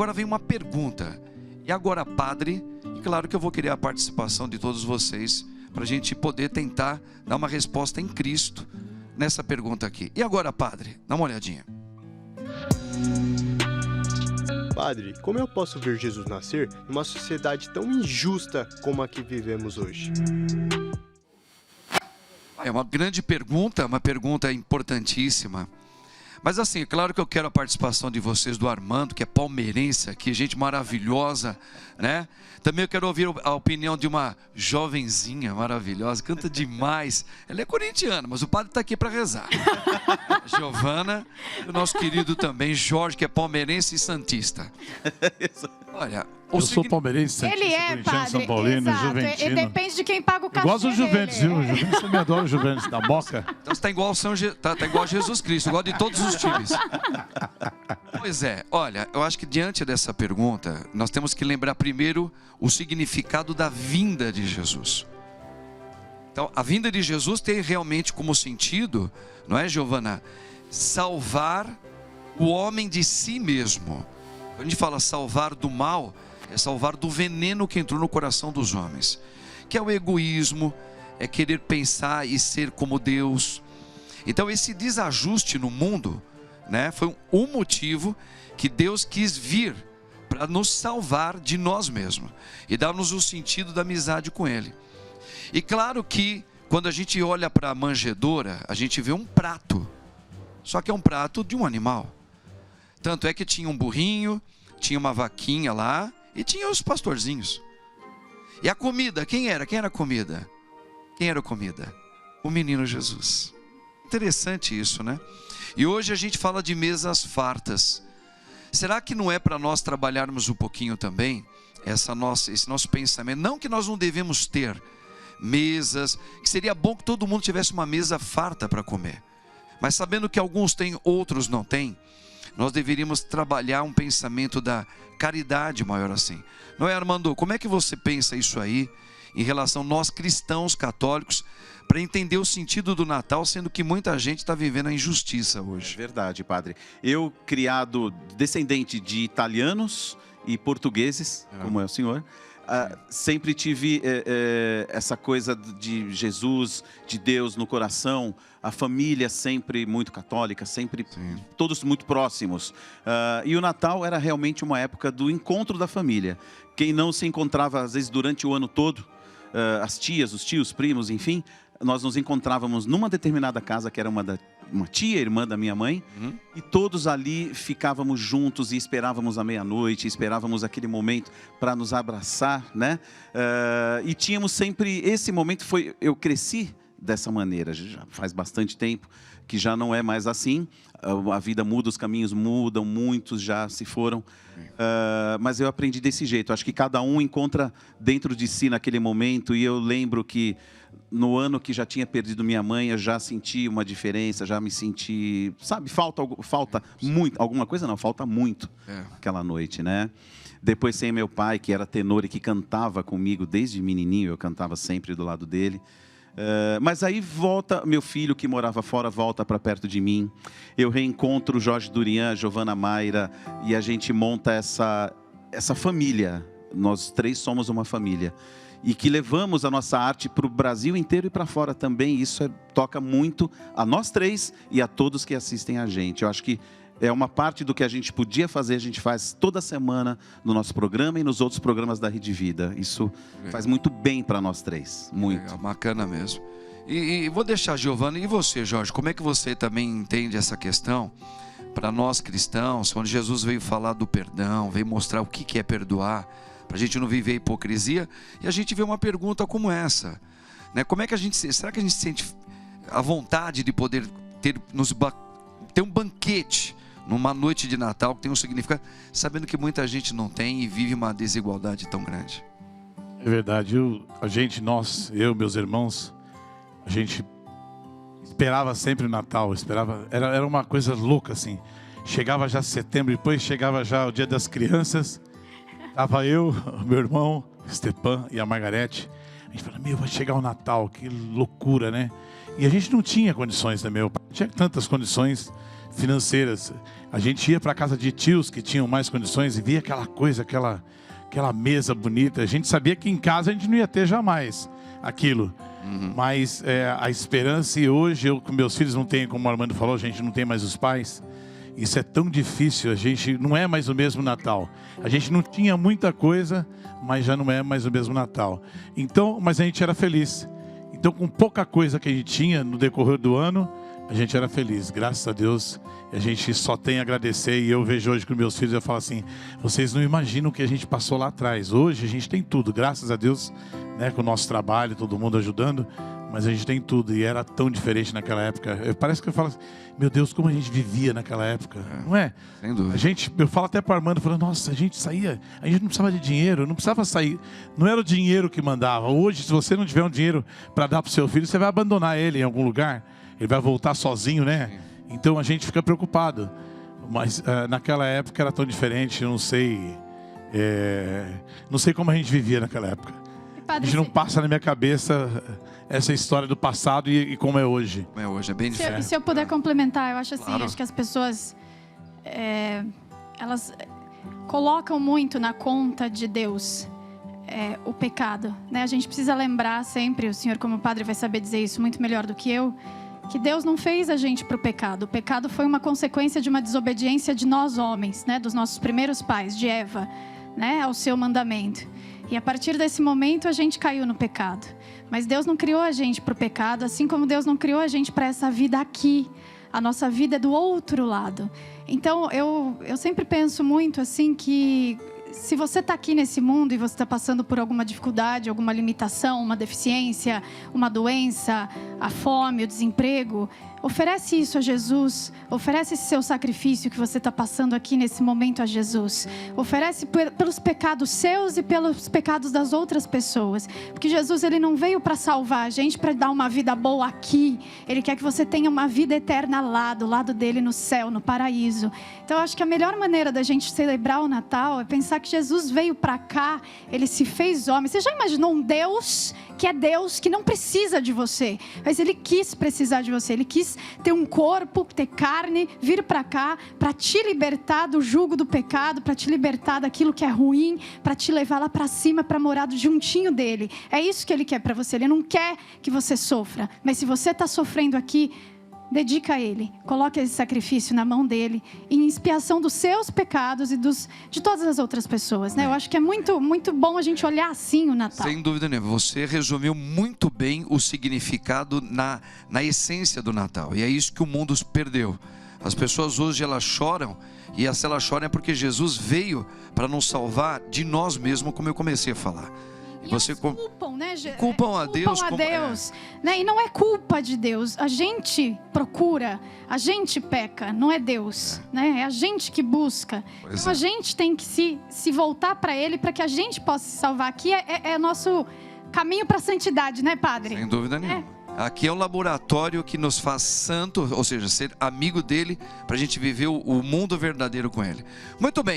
Agora vem uma pergunta. E agora, padre, e claro que eu vou querer a participação de todos vocês, para a gente poder tentar dar uma resposta em Cristo nessa pergunta aqui. E agora, padre, dá uma olhadinha. Padre, como eu posso ver Jesus nascer em uma sociedade tão injusta como a que vivemos hoje? É uma grande pergunta, uma pergunta importantíssima. Mas assim, é claro que eu quero a participação de vocês, do Armando, que é palmeirense aqui, gente maravilhosa, né? Também eu quero ouvir a opinião de uma jovenzinha maravilhosa, canta demais. Ela é corintiana, mas o padre está aqui para rezar. Giovana, e o nosso querido também, Jorge, que é palmeirense e santista. Olha, eu sou palmeirense, santista, ele é, padre, São Paulino, exato. Juventino. Depende de quem paga o cachê. Eu gosto do Juventus, viu? O Juventus, eu me adoro o Juventus, da Moca. Então você está igual, tá igual a Jesus Cristo, igual de todos os times. Pois é, olha, eu acho que diante dessa pergunta, nós temos que lembrar primeiro o significado da vinda de Jesus. Então, a vinda de Jesus tem realmente como sentido, não é, Giovana? Salvar o homem de si mesmo. Quando a gente fala salvar do mal, é salvar do veneno que entrou no coração dos homens, que é o egoísmo, é querer pensar e ser como Deus. Então esse desajuste no mundo, né, foi um motivo que Deus quis vir para nos salvar de nós mesmos e dar-nos o sentido da amizade com Ele. E claro que quando a gente olha para a manjedoura, a gente vê um prato, só que é um prato de um animal. Tanto é que tinha um burrinho, tinha uma vaquinha lá e tinha os pastorzinhos. E a comida, quem era? Quem era a comida? Quem era a comida? O menino Jesus. Interessante isso, né? E hoje a gente fala de mesas fartas. Será que não é para nós trabalharmos um pouquinho também esse nosso pensamento? Não que nós não devemos ter mesas, que seria bom que todo mundo tivesse uma mesa farta para comer. Mas sabendo que alguns têm, outros não têm, nós deveríamos trabalhar um pensamento da caridade maior assim. Não é, Armando? Como é que você pensa isso aí em relação a nós cristãos católicos, para entender o sentido do Natal, sendo que muita gente está vivendo a injustiça hoje? Verdade, padre. Eu, criado descendente de italianos e portugueses, como é o senhor, sempre tive essa coisa de Jesus, de Deus no coração, a família sempre muito católica, sempre todos muito próximos. E o Natal era realmente uma época do encontro da família. Quem não se encontrava, às vezes, durante o ano todo, as tias, os tios, primos, enfim, nós nos encontrávamos numa determinada casa, que era uma tia, irmã da minha mãe, e todos ali ficávamos juntos e esperávamos a meia-noite, esperávamos aquele momento para nos abraçar, né? E tínhamos sempre esse momento. Eu cresci dessa maneira, já faz bastante tempo que já não é mais assim. A vida muda, os caminhos mudam, muitos já se foram, mas eu aprendi desse jeito. Acho que cada um encontra dentro de si naquele momento. E eu lembro que no ano que já tinha perdido minha mãe, eu já senti uma diferença, já me senti, sabe, falta muito, alguma coisa não, falta muito aquela noite, né? Depois sem meu pai, que era tenor e que cantava comigo desde menininho, eu cantava sempre do lado dele. Mas aí volta, meu filho que morava fora volta para perto de mim. Eu reencontro o Jorge Durian, a Giovana Mayra, e a gente monta essa família. Nós três somos uma família. E que levamos a nossa arte para o Brasil inteiro e para fora também. Isso toca muito a nós três e a todos que assistem a gente. Eu acho que é uma parte do que a gente podia fazer, a gente faz toda semana no nosso programa e nos outros programas da Rede Vida. Isso faz muito bem para nós três, muito. Legal, bacana mesmo. E vou deixar a Giovana, e você, Jorge, como é que você também entende essa questão para nós cristãos, quando Jesus veio falar do perdão, veio mostrar o que é perdoar, para a gente não viver a hipocrisia, e a gente vê uma pergunta como essa, né? Como é que será que a gente sente a vontade de poder ter um banquete numa noite de Natal que tem um significado, sabendo que muita gente não tem e vive uma desigualdade tão grande? É verdade, eu, meus irmãos, a gente esperava sempre o Natal, era uma coisa louca assim. Chegava já setembro, depois chegava já o Dia das Crianças, estava eu, meu irmão, Stepan e a Margarete. A gente falava, vai chegar o Natal, que loucura, né? E a gente não tinha condições também, eu tinha tantas condições financeiras. A gente ia para a casa de tios que tinham mais condições e via aquela coisa, aquela mesa bonita. A gente sabia que em casa a gente não ia ter jamais aquilo. Mas a esperança, e hoje eu com meus filhos não tenho, como o Armando falou, a gente não tem mais os pais. Isso é tão difícil, a gente não é mais o mesmo Natal. A gente não tinha muita coisa, mas já não é mais o mesmo Natal. Então, mas a gente era feliz. Então, com pouca coisa que a gente tinha no decorrer do ano, a gente era feliz. Graças a Deus, a gente só tem a agradecer. E eu vejo hoje com meus filhos, eu falo assim, vocês não imaginam o que a gente passou lá atrás. Hoje a gente tem tudo, graças a Deus, né, com o nosso trabalho, todo mundo ajudando. Mas a gente tem tudo, e era tão diferente naquela época. Parece que eu falo assim, meu Deus, como a gente vivia naquela época, não é? Sem dúvida. Eu falo até para o Armando, falando, nossa, a gente saía, a gente não precisava de dinheiro, não precisava sair, não era o dinheiro que mandava. Hoje, se você não tiver um dinheiro para dar para o seu filho, você vai abandonar ele em algum lugar, ele vai voltar sozinho, né? Então a gente fica preocupado. Mas naquela época era tão diferente, eu não sei como a gente vivia naquela época. A gente não passa na minha cabeça essa história do passado e como é hoje. Como é hoje, é bem diferente. Se eu puder complementar, eu acho assim, Claro. acho que as pessoas, elas colocam muito na conta de Deus o pecado, né? A gente precisa lembrar sempre, o senhor como padre vai saber dizer isso muito melhor do que eu, que Deus não fez a gente para o pecado. O pecado foi uma consequência de uma desobediência de nós homens, né? Dos nossos primeiros pais, de Eva, né? Ao seu mandamento. E a partir desse momento a gente caiu no pecado. Mas Deus não criou a gente para o pecado, assim como Deus não criou a gente para essa vida aqui. A nossa vida é do outro lado. Então eu sempre penso muito assim que se você está aqui nesse mundo e você está passando por alguma dificuldade, alguma limitação, uma deficiência, uma doença, a fome, o desemprego, oferece isso a Jesus, oferece esse seu sacrifício que você está passando aqui nesse momento a Jesus. Oferece pelos pecados seus e pelos pecados das outras pessoas. Porque Jesus, ele não veio para salvar a gente, para dar uma vida boa aqui. Ele quer que você tenha uma vida eterna lá, do lado dele no céu, no paraíso. Então eu acho que a melhor maneira da gente celebrar o Natal é pensar que Jesus veio para cá, ele se fez homem. Você já imaginou um Deus que é Deus, que não precisa de você, mas ele quis precisar de você, ele quis ter um corpo, ter carne, vir para cá, para te libertar do jugo do pecado, para te libertar daquilo que é ruim, para te levar lá para cima, para morar juntinho dele. É isso que ele quer para você, ele não quer que você sofra, mas se você está sofrendo aqui, dedica a ele, coloque esse sacrifício na mão dele, em expiação dos seus pecados e de todas as outras pessoas, né? Eu acho que é muito, muito bom a gente olhar assim o Natal. Sem dúvida nenhuma, você resumiu muito bem o significado na essência do Natal, e é isso que o mundo perdeu. As pessoas hoje elas choram, e se elas choram é porque Jesus veio para nos salvar de nós mesmos, como eu comecei a falar. E você culpam, né? Culpam a Deus. Né? E não é culpa de Deus. A gente procura, a gente peca, não é Deus. Né? É a gente que busca. Então a gente tem que se voltar para Ele para que a gente possa se salvar. Aqui é nosso caminho para a santidade, né, Padre? Sem dúvida nenhuma. Aqui é um laboratório que nos faz santo, ou seja, ser amigo dele, para a gente viver o mundo verdadeiro com ele. Muito bem.